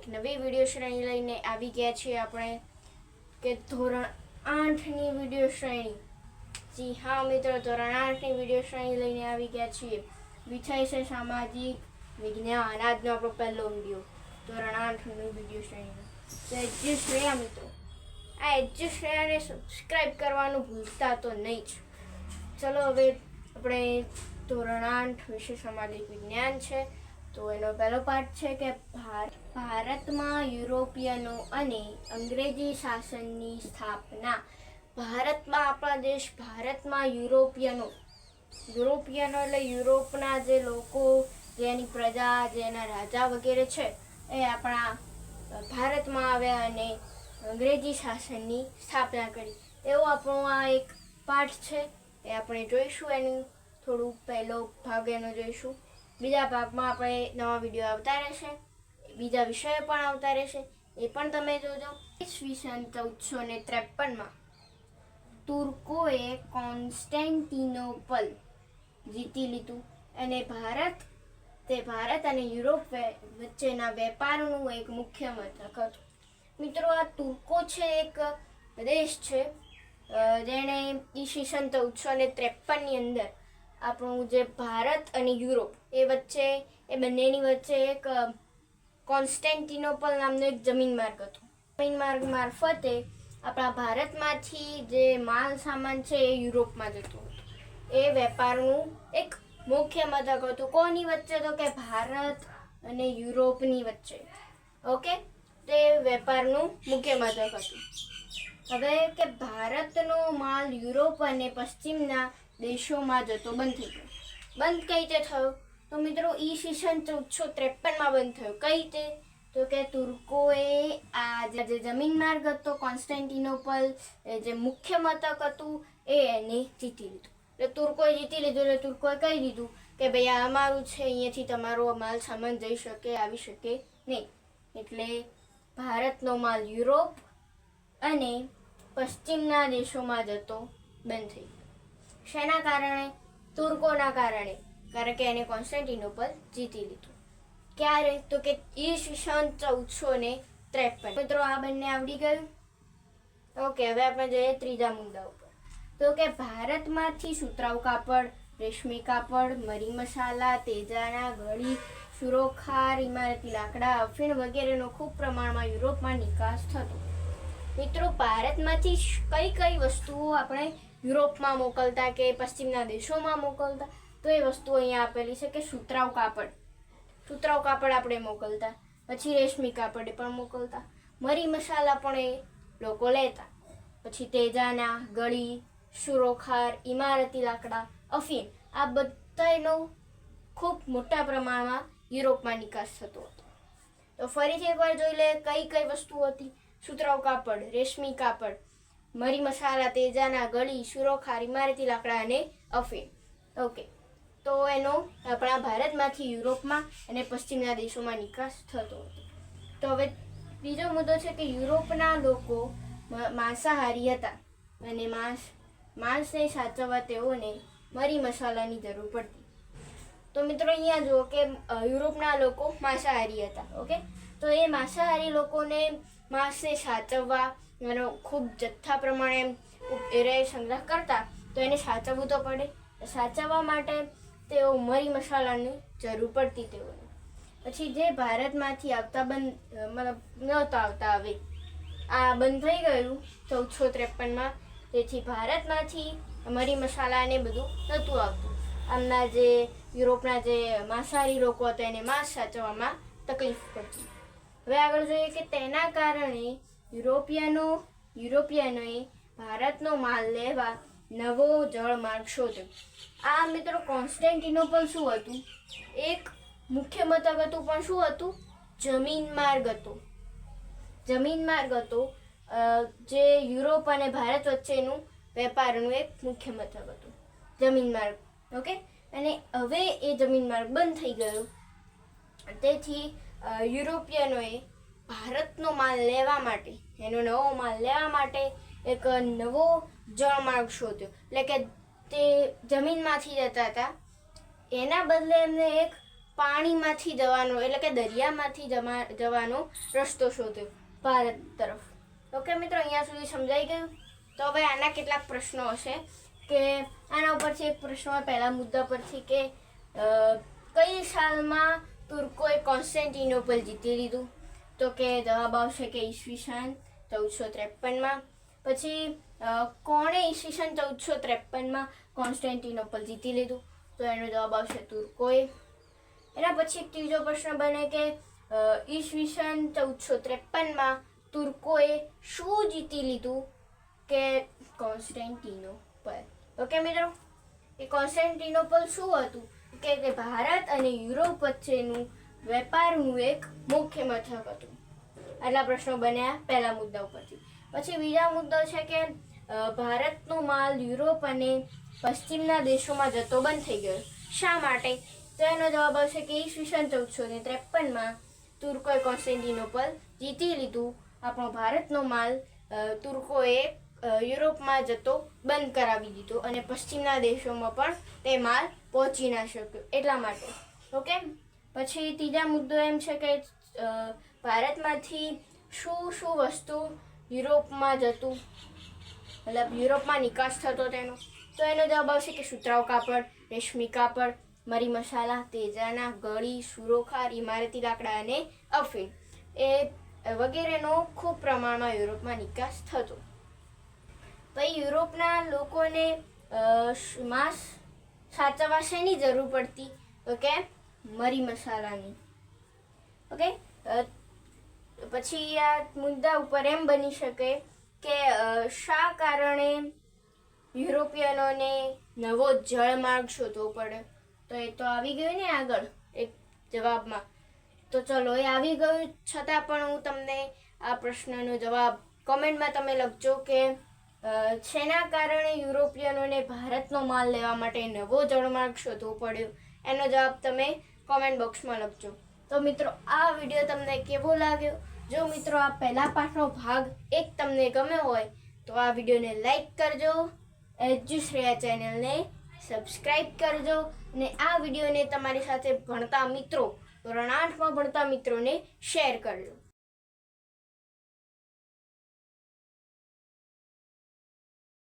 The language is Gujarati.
એક નવી વિડીયો શ્રેણી લઈને આવી ગયા છીએ આપણે કે ધોરણ 8ની વિડીયો શ્રેણી. જી હા મિત્રો, ધોરણ 8ની વિડીયો શ્રેણી લઈને આવી ગયા છીએ. વિષય છે સામાજિક વિજ્ઞાન. આજનો આપણો પહેલો વિડીયો ધોરણ 8ની વિડીયો શ્રેણીનો. તો એજ્યુશ્રેયા મિત્રો, આ એજ્યુશ્રેયાને સબસ્ક્રાઈબ કરવાનું ભૂલતા તો નહીં જ. ચલો હવે આપણે ધોરણ 8 વિશે સામાજિક વિજ્ઞાન છે. તો એનો પહેલો પાઠ છે કે ભારતમાં યુરોપિયનો અને અંગ્રેજી શાસનની સ્થાપના. ભારતમાં, આપણા દેશ ભારતમાં યુરોપિયનો એટલે યુરોપના જે લોકો, જેની પ્રજા, જેના રાજા વગેરે છે, એ આપણા ભારતમાં આવ્યા અને અંગ્રેજી શાસનની સ્થાપના કરી. એવો આપણો આ એક પાઠ છે. એ આપણે જોઈશું. એનું થોડું પહેલો ભાગ એનો જોઈશું. બીજા ભાગમાં આપણે નવા વિડીયો આવતા રહેશે, બીજા વિષયો પણ આવતા રહેશે, એ પણ તમે જોજો. ઈસવીસન 1453માં તુર્કોએ કોન્સ્ટેન્ટિનોપલ જીતી લીધું અને ભારત અને યુરોપ વચ્ચેના વેપારનું એક મુખ્ય મથક હતું. મિત્રો, આ તુર્કો છે એક દેશ છે જેણે ઈસવીસન 1453ની અંદર આપણું જે ભારત અને યુરોપ એ બંનેની વચ્ચે એક કોન્સ્ટેન્ટિનોપલ નામનો એક જમીન માર્ગ હતો. જમીન માર્ગ મારફતે આપણા ભારતમાંથી જે માલ સામાન છે એ યુરોપમાં જતો હતો. એ વેપારનું એક મુખ્ય મથક હતું. કોની વચ્ચે? તો કે ભારત અને યુરોપની વચ્ચે. ઓકે, તે વેપારનું મુખ્ય મથક હતું. હવે કે ભારતનો માલ યુરોપ અને પશ્ચિમના દેશોમાં જતો બંધ થઈ ગયો. બંધ કઈ રીતે થયો? તો મિત્રો, ઈસવીસન 1453માં બંધ થયો. કઈ રીતે? તો કે તુર્કોએ આ જે જમીન માર્ગ હતો કોન્સ્ટેન્ટિનોપલ, જે મુખ્ય મથક હતું, એને જીતી લીધું. એટલે તુર્કોએ જીતી લીધું. એટલે તુર્કોએ કહી દીધું કે ભાઈ આ અમારું છે, અહીંયાથી તમારો માલ સામાન જઈ શકે, આવી શકે નહીં. એટલે ભારતનો માલ યુરોપ અને પશ્ચિમના દેશોમાં જતો બંધ થઈ ગયો. શેના કારણે? તુર્કોના કારણે. કારણ કે એને કોન્સ્ટેન્ટિનોપલ જીતી લીધું. ક્યારે? તો કે ઈસવીસન 1453. મિત્રો, આ બંને આવડી ગયું. ઓકે, હવે આપણે જઈએ ત્રીજા મુદ્દા ઉપર. તો કે ભારતમાંથી સુતરાઉ કાપડ, રેશમી કાપડ, મરી મસાલા, તેજાના ગળી, સુરોખાર, ઇમારતી લાકડા, અફીણ વગેરેનો ખૂબ પ્રમાણમાં યુરોપમાં નિકાસ થતો. મિત્રો, ભારતમાંથી કઈ વસ્તુઓ આપણે યુરોપમાં મોકલતા કે પશ્ચિમના દેશોમાં મોકલતા? તો એ વસ્તુઓ અહીંયા આપેલી છે કે સુતરાઉ કાપડ આપણે મોકલતા, પછી રેશમી કાપડ એ પણ મોકલતા, મરી મસાલા પણ એ લોકો લેતા, પછી તેજાના ગળી, સુરોખાર, ઇમારતી લાકડા, અફીણ, આ બધાનો ખૂબ મોટા પ્રમાણમાં યુરોપમાં નિકાસ થતો હતો. તો ફરીથી એકવાર જોઈ લે કઈ વસ્તુ હતી. સુતરાઉ કાપડ, રેશમી કાપડ, મરી મસાલા, તેજાના ગળી, સુરોખાર, ઇમારતી લાકડા અને અફીણ. ઓકે, તો એનો આપણા ભારતમાંથી યુરોપમાં અને પશ્ચિમના દેશોમાં નિકાસ થતો હતો. તો હવે બીજો મુદ્દો છે કે યુરોપના લોકો માંસાહારી હતા અને માંસને સાચવવા તેઓને મરી મસાલાની જરૂર પડતી. તો મિત્રો, અહીંયા જુઓ કે યુરોપના લોકો માંસાહારી હતા. ઓકે, તો એ માંસાહારી લોકોને માંસને સાચવવા એનો ખૂબ જથ્થા પ્રમાણે એ સંગ્રહ કરતા, તો એને સાચવવું તો પડે. સાચવવા માટે તેઓ મરી મસાલાની જરૂર પડતી તેઓને. પછી જે ભારતમાંથી આવતા નહોતા આવતા, હવે આ બંધ થઈ ગયું 1453માં. તેથી ભારતમાંથી મરી મસાલા ને બધું નહોતું આવતું. આમના જે યુરોપના જે માંસાહારી લોકો હતા એને માંસ સાચવવામાં તકલીફ પડતી. હવે આગળ જોઈએ કે તેના કારણે યુરોપિયનોએ ભારતનો માલ લેવા નવો જળમાર્ગ શોધ્યો. આ મિત્રો, કોન્સ્ટેન્ટિનોપલ શું હતું? એક મુખ્ય મથક હતું, પણ શું હતું? જમીન માર્ગ હતો જે યુરોપ અને ભારત વચ્ચેનું વેપારનું એક મુખ્ય મથક હતું, જમીન માર્ગ. ઓકે, અને હવે એ જમીન માર્ગ બંધ થઈ ગયો. તેથી યુરોપિયનોએ ભારતનો માલ લેવા માટે, એનો નવો માલ લેવા માટે એક નવો જળમાર્ગ શોધ્યો. એટલે કે તે જમીનમાંથી જતા હતા, એના બદલે એમને એક પાણીમાંથી જવાનો એટલે કે દરિયામાંથી જવાનો રસ્તો શોધ્યો ભારત તરફ. ઓકે મિત્રો, અહીંયા સુધી સમજાઈ ગયું. તો હવે આના કેટલાક પ્રશ્નો હશે કે આના ઉપરથી એક પ્રશ્ન પહેલા મુદ્દા પરથી કે કઈ સાલમાં તુર્કોએ કોન્સ્ટેન્ટિનોપલ જીતી લીધું? તો કે જવાબ આવશે કે ઈસવીસન 1453માં. પછી કોણે ઈસવીસન 1453માં કોન્સ્ટેન્ટિનોપલ જીતી લીધું? તો એનો જવાબ આવશે તુર્કોએ. એના પછી એક ત્રીજો પ્રશ્ન બને કે ઈસવીસન 1453માં તુર્કોએ શું જીતી લીધું? કે કોન્સ્ટેન્ટિનોપલ. ઓકે મિત્રો, એ કોન્સ્ટેન્ટિનોપલ શું હતું? કે તે ભારત અને યુરોપ વચ્ચેનું વેપારનું એક મુખ્ય મથક હતું. આટલા પ્રશ્નો બન્યા પહેલા મુદ્દા ઉપરથી. પછી બીજા મુદ્દો છે કે ભારતનો માલ યુરોપ અને પશ્ચિમના દેશોમાં જતો બંધ થઈ ગયો. શા માટે? તો એનો જવાબ આવશે કે ઈસવીસન 1453માં તુર્કોએ કોન્સ્ટેન્ટિનોપલ જીતી લીધું. આપણો ભારતનો માલ તુર્કોએ યુરોપમાં જતો બંધ કરાવી દીધો અને પશ્ચિમના દેશોમાં પણ તે માલ પહોંચી ના શક્યો એટલા માટે. ઓકે, પછી ત્રીજા મુદ્દો એમ છે કે ભારતમાંથી શું વસ્તુ યુરોપમાં જતું, મતલબ યુરોપમાં નિકાસ થતો તેનો? તો એનો જવાબ આવશે કે સુતરાઉ કાપડ, રેશમી કાપડ, મરી મસાલા, તેજાના, ગળી, સુરોખાર, ઇમારતી લાકડા અને અફીણ એ વગેરેનો ખૂબ પ્રમાણમાં યુરોપમાં નિકાસ થતો. પછી યુરોપના લોકોને માંસ સાચવવા શેની જરૂર પડતી? તો કે મરી મસાલાની. ઓકે, પછી આ મુદ્દા ઉપર એમ બની શકે કે શા કારણે યુરોપિયનોને નવો જળમાર્ગ શોધવો પડ્યો? તો એ તો આવી ગયું ને આગળ એક જવાબમાં. તો ચલો, એ આવી ગયું છતાં પણ હું તમને આ પ્રશ્નનો જવાબ કોમેન્ટમાં તમે લખજો કે શેના કારણે યુરોપિયનોને ભારતનો માલ લેવા માટે નવો જળમાર્ગ શોધવો પડ્યો? એનો જવાબ તમે કોમેન્ટ બોક્સમાં લખજો. તો મિત્રો, આ વિડીયો તમને કેવો લાગ્યો? જો મિત્રો આ પહેલા પાઠનો ભાગ 1 તમને ગમ્યો હોય તો આ વિડીયોને લાઈક કરજો, એજ્યુશ્રેયા ચેનલને સબસ્ક્રાઈબ કરજો અને આ વિડીયોને તમારી સાથે ભણતા મિત્રો, ધોરણ 8માં ભણતા મિત્રોને શેર કરજો.